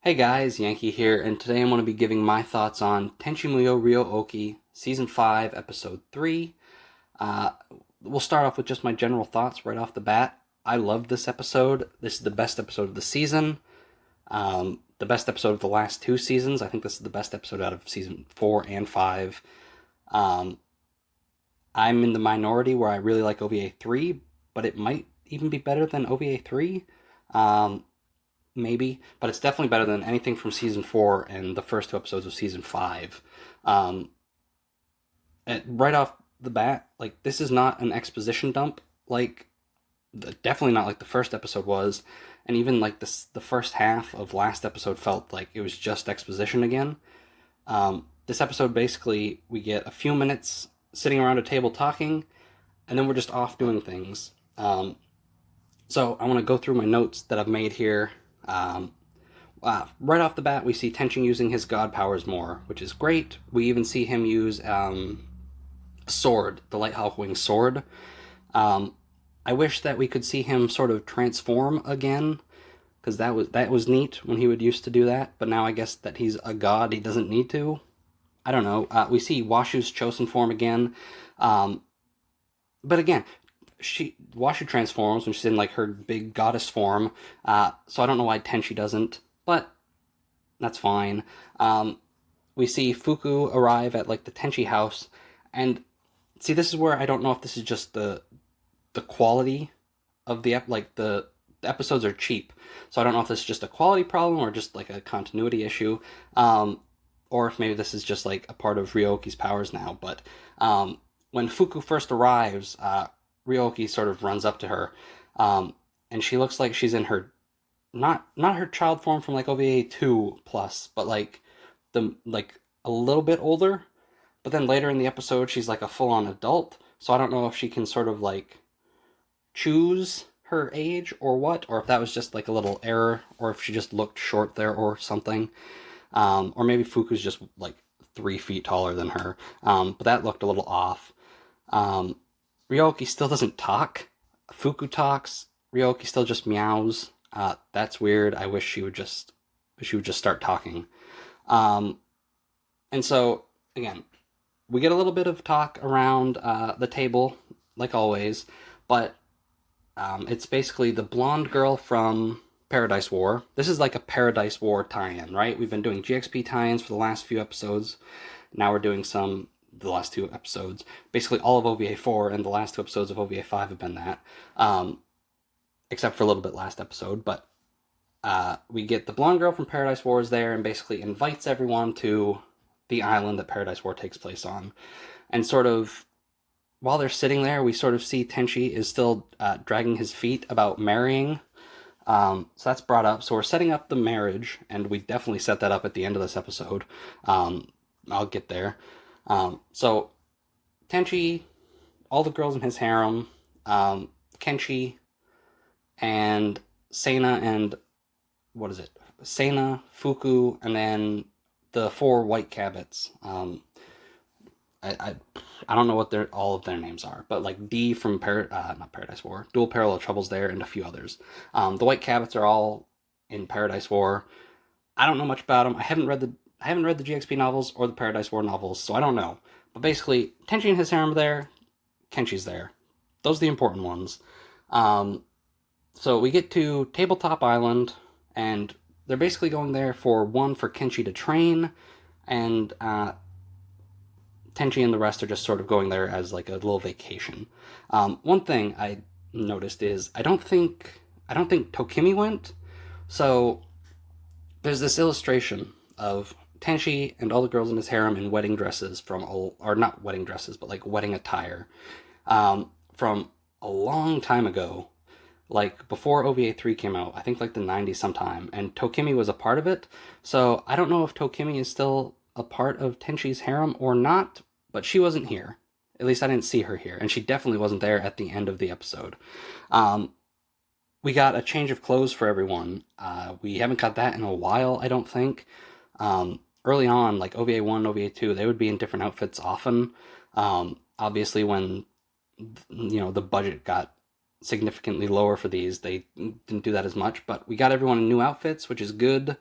Hey guys, Yankee here, and today I'm going to be giving my thoughts on Tenchi Muyo Ryo-Ohki, Season 5, Episode 3. Uh, we'll start off with just my general thoughts right off the bat. I loved this episode. This is the best episode of the season. The best episode of the last two seasons. I think this is the best episode out of Season 4 and 5. Um, I'm in the minority where I really like OVA 3, but it might even be better than OVA 3. Maybe, but it's definitely better than anything from season 4 and the first two episodes of season 5. Um, right off the bat, like, this is not an exposition dump, like, definitely not like the first episode was, and even like the first half of last episode felt like it was just exposition again. This episode, basically, we get a few minutes sitting around a table talking, and then we're just off doing things. So I want to go through my notes that I've made here. Right off the bat, we see Tenchi using his god powers more, which is great. We even see him use sword, the Lighthawk Wing sword. I wish that we could see him sort of transform again, because that was neat when he would used to do that. But now I guess that he's a god, he doesn't need to. I don't know. We see Washu's chosen form again, but again, Washu transforms when she's in like her big goddess form, so I don't know why Tenchi doesn't, but that's fine. We see Fuku arrive at like the Tenchi house, and see, this is where I don't know if this is just the quality of the episodes are cheap, so I don't know if this is just a quality problem or just like a continuity issue, or if maybe this is just like a part of Ryo-Ohki's powers now. But when Fuku first arrives, Ryo-Ohki sort of runs up to her, and she looks like she's in her, not her child form from like OVA 2 plus, but like a little bit older. But then later in the episode, she's like a full-on adult, so I don't know if she can sort of like choose her age or what, or if that was just like a little error, or if she just looked short there or something. Or maybe Fuku's just like 3 feet taller than her, but that looked a little off. Ryo-Ohki still doesn't talk. Fuku talks. Ryo-Ohki still just meows. That's weird. I wish she would just start talking. And so again, we get a little bit of talk around the table, like always, but it's basically the blonde girl from Paradise War. This is like a Paradise War tie-in, right? We've been doing GXP tie-ins for the last few episodes. Now we're doing the last two episodes. Basically all of OVA 4 and the last two episodes of OVA 5 have been that. Except for a little bit last episode, but we get the blonde girl from Paradise War is there and basically invites everyone to the island that Paradise War takes place on. And sort of, while they're sitting there, we sort of see Tenchi is still dragging his feet about marrying. So that's brought up. So we're setting up the marriage, and we definitely set that up at the end of this episode. I'll get there. So Tenchi, all the girls in his harem, Kenshi, and Seina, and what is it? Seina, Fuku, and then the 4 white cabots. I don't know what all of their names are, but like D from not Paradise War, Dual Parallel Troubles there, and a few others. The white cabots are all in Paradise War. I don't know much about them. I haven't read the GXP novels or the Paradise War novels, so I don't know. But basically, Tenchi and his harem are there. Kenshi's there. Those are the important ones. So we get to Tabletop Island, and they're basically going there for Kenshi to train, and Tenchi and the rest are just sort of going there as like a little vacation. One thing I noticed is I don't think Tokimi went. So there's this illustration of Tenchi and all the girls in his harem in wedding dresses or not wedding dresses, but like wedding attire, from a long time ago, like before OVA 3 came out, I think like the 90s sometime, and Tokimi was a part of it. So I don't know if Tokimi is still a part of Tenchi's harem or not, but she wasn't here. At least I didn't see her here, and she definitely wasn't there at the end of the episode. We got a change of clothes for everyone. We haven't got that in a while, I don't think. Early on, like OVA 1, OVA 2, they would be in different outfits often. Obviously, when the budget got significantly lower for these, they didn't do that as much, but we got everyone in new outfits, which is good.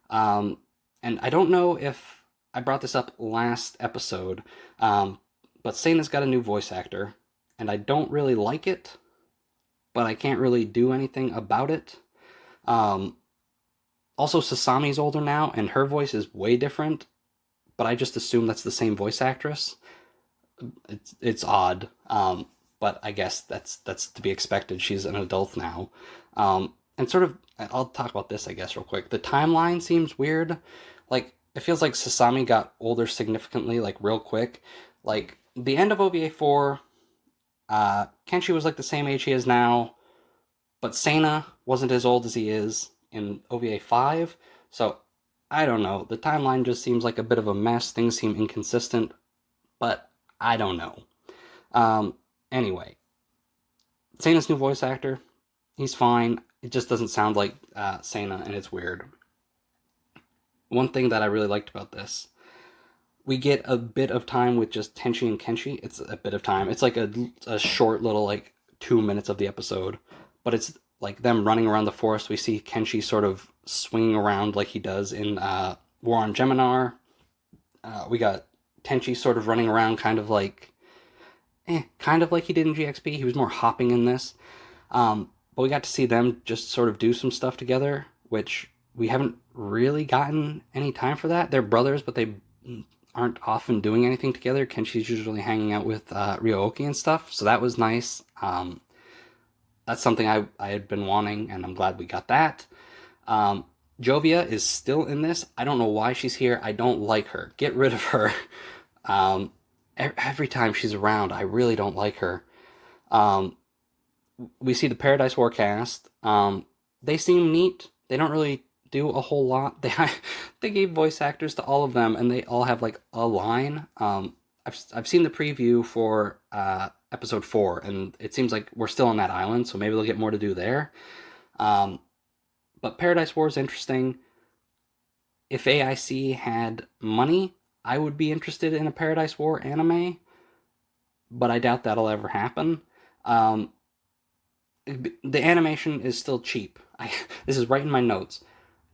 And I don't know if I brought this up last episode, but Seina's got a new voice actor, and I don't really like it, but I can't really do anything about it. Also, Sasami's older now, and her voice is way different, but I just assume that's the same voice actress. It's odd, but I guess that's to be expected. She's an adult now, and sort of. I'll talk about this, I guess, real quick. The timeline seems weird. Like, it feels like Sasami got older significantly, like real quick. Like the end of OVA 4, Kenshi was like the same age he is now, but Seina wasn't as old as he is in OVA 5. So I don't know. The timeline just seems like a bit of a mess. Things seem inconsistent, but I don't know. Anyway, Seina's new voice actor, he's fine. It just doesn't sound like Seina, and it's weird. One thing that I really liked about this, we get a bit of time with just Tenchi and Kenshi. It's a bit of time. It's like a short little, like, 2 minutes of the episode, but it's like them running around the forest. We see Kenshi sort of swinging around like he does in War on Geminar. We got Tenchi sort of running around kind of like he did in GXP. He was more hopping in this. But we got to see them just sort of do some stuff together, which we haven't really gotten any time for that. They're brothers, but they aren't often doing anything together. Kenshi's usually hanging out with Ryo-Ohki and stuff, so that was nice. That's something I had been wanting, and I'm glad we got that. Jovia is still in this. I don't know why she's here. I don't like her. Get rid of her. Every time she's around, I really don't like her. We see the Paradise War cast. They seem neat. They don't really do a whole lot. They gave voice actors to all of them, and they all have like a line. I've seen the preview for episode 4, and it seems like we're still on that island, so maybe they'll get more to do there. But Paradise War is interesting. If AIC had money, I would be interested in a Paradise War anime, but I doubt that'll ever happen. The animation is still cheap. This is right in my notes.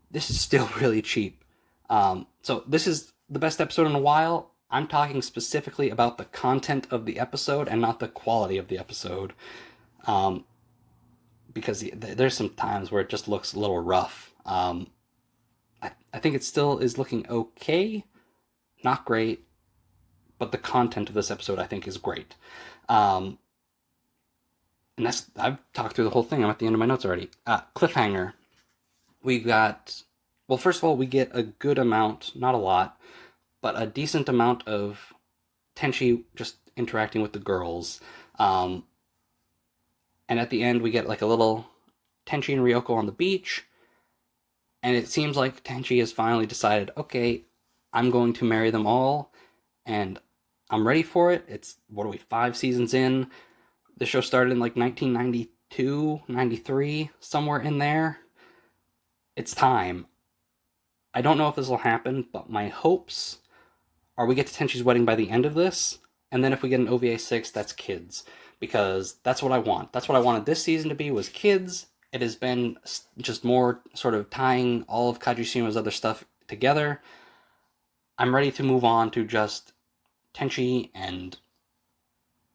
This is still really cheap. So this is the best episode in a while. I'm talking specifically about the content of the episode and not the quality of the episode. Because there's some times where it just looks a little rough. I think it still is looking okay. Not great. But the content of this episode, I think, is great. And I've talked through the whole thing. I'm at the end of my notes already. Cliffhanger. We got... Well, first of all, we get a good amount, not a lot, but a decent amount of Tenchi just interacting with the girls. And at the end, we get like a little Tenchi and Ryoko on the beach. And it seems like Tenchi has finally decided, okay, I'm going to marry them all. And I'm ready for it. It's, 5 seasons in? The show started in like 1992, 93, somewhere in there. It's time. I don't know if this will happen, but my hopes are we get to Tenchi's wedding by the end of this, and then if we get an OVA 6, that's kids. Because that's what I want. That's what I wanted this season to be, was kids. It has been just more sort of tying all of Kajushima's other stuff together. I'm ready to move on to just Tenchi and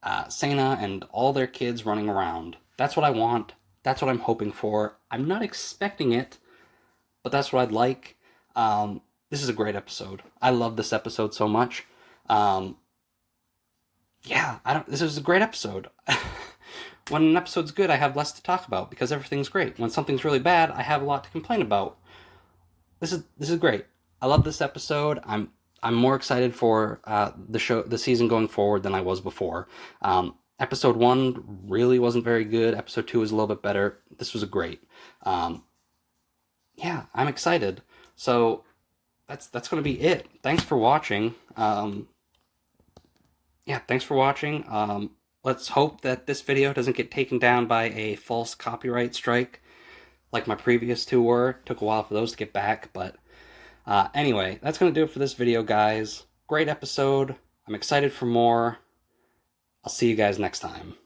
Seina and all their kids running around. That's what I want. That's what I'm hoping for. I'm not expecting it, but that's what I'd like. This is a great episode. I love this episode so much. This is a great episode. When an episode's good, I have less to talk about because everything's great. When something's really bad, I have a lot to complain about. This is great. I love this episode. I'm more excited for the season going forward than I was before. Episode 1 really wasn't very good. Episode 2 was a little bit better. This was great. I'm excited. So that's going to be it. Thanks for watching. Thanks for watching. Let's hope that this video doesn't get taken down by a false copyright strike like my previous 2 were. Took a while for those to get back, but anyway, that's going to do it for this video, guys. Great episode. I'm excited for more. I'll see you guys next time.